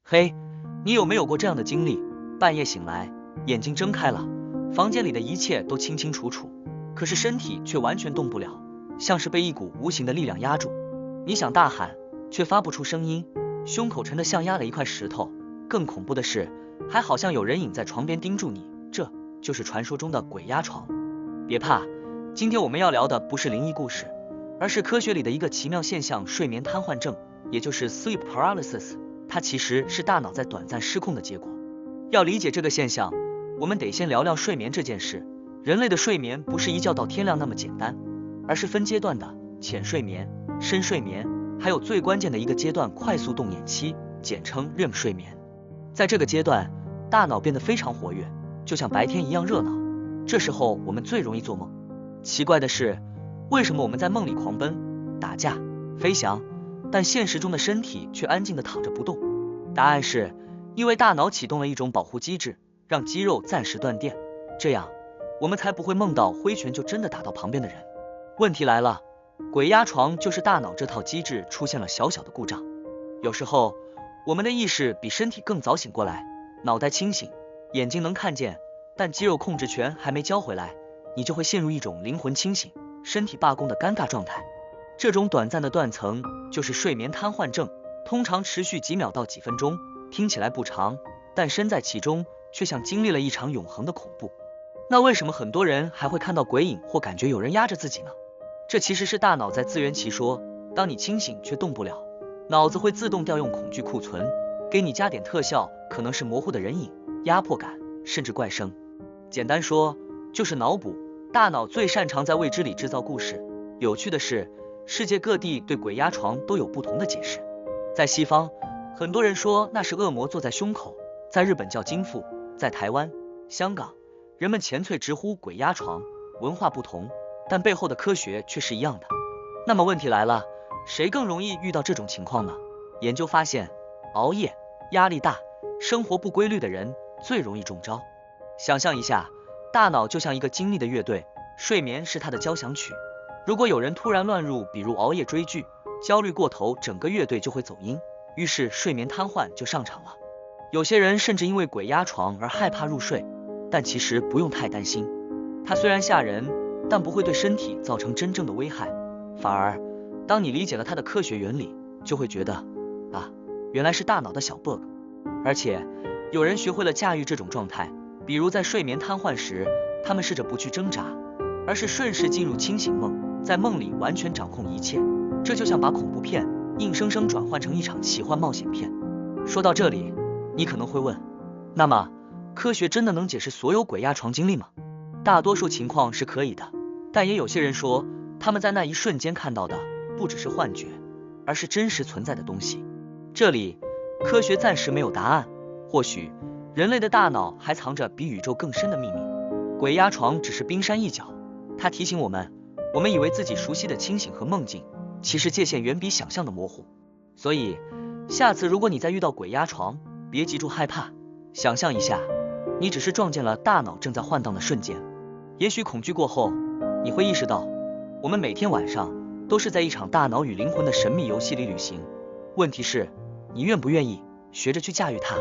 嘿，你有没有过这样的经历？半夜醒来，眼睛睁开了，房间里的一切都清清楚楚，可是身体却完全动不了，像是被一股无形的力量压住。你想大喊，却发不出声音，胸口沉得像压了一块石头。更恐怖的是，还好像有人影在床边盯住你，这就是传说中的鬼压床。别怕，今天我们要聊的不是灵异故事，而是科学里的一个奇妙现象——睡眠瘫痪症，也就是 sleep paralysis。它其实是大脑在短暂失控的结果。要理解这个现象，我们得先聊聊睡眠这件事。人类的睡眠不是一觉到天亮那么简单，而是分阶段的：浅睡眠、深睡眠，还有最关键的一个阶段——快速动眼期，简称 REM 睡眠。在这个阶段，大脑变得非常活跃，就像白天一样热闹。这时候我们最容易做梦。奇怪的是，为什么我们在梦里狂奔、打架、飞翔，但现实中的身体却安静地躺着不动？答案是，因为大脑启动了一种保护机制，让肌肉暂时断电，这样我们才不会梦到挥拳就真的打到旁边的人。问题来了，鬼压床就是大脑这套机制出现了小小的故障。有时候，我们的意识比身体更早醒过来，脑袋清醒，眼睛能看见，但肌肉控制权还没交回来，你就会陷入一种灵魂清醒，身体罢工的尴尬状态。这种短暂的断层就是睡眠瘫痪症，通常持续几秒到几分钟，听起来不长，但身在其中却像经历了一场永恒的恐怖。那为什么很多人还会看到鬼影或感觉有人压着自己呢？这其实是大脑在自圆其说，当你清醒却动不了，脑子会自动调用恐惧库存，给你加点特效，可能是模糊的人影、压迫感，甚至怪声。简单说，就是脑补。大脑最擅长在未知里制造故事。有趣的是，世界各地对鬼压床都有不同的解释。在西方，很多人说那是恶魔坐在胸口；在日本叫惊附；在台湾、香港，人们前脆直呼鬼压床。文化不同，但背后的科学却是一样的。那么问题来了，谁更容易遇到这种情况呢？研究发现，熬夜、压力大、生活不规律的人最容易中招。想象一下，大脑就像一个精密的乐队，睡眠是它的交响曲。如果有人突然乱入，比如熬夜追剧、焦虑过头，整个乐队就会走音，于是睡眠瘫痪就上场了。有些人甚至因为鬼压床而害怕入睡，但其实不用太担心，它虽然吓人，但不会对身体造成真正的危害。反而，当你理解了它的科学原理，就会觉得啊，原来是大脑的小 bug。而且，有人学会了驾驭这种状态，比如在睡眠瘫痪时，他们试着不去挣扎，而是顺势进入清醒梦，在梦里完全掌控一切。这就像把恐怖片硬生生转换成一场奇幻冒险片。说到这里，你可能会问，那么科学真的能解释所有鬼压床经历吗？大多数情况是可以的，但也有些人说，他们在那一瞬间看到的不只是幻觉，而是真实存在的东西。这里，科学暂时没有答案，或许人类的大脑还藏着比宇宙更深的秘密。鬼压床只是冰山一角，它提醒我们，我们以为自己熟悉的清醒和梦境，其实界限远比想象的模糊。所以，下次如果你再遇到鬼压床，别急住害怕，想象一下，你只是撞见了大脑正在换挡的瞬间。也许恐惧过后，你会意识到，我们每天晚上都是在一场大脑与灵魂的神秘游戏里旅行。问题是，你愿不愿意学着去驾驭它？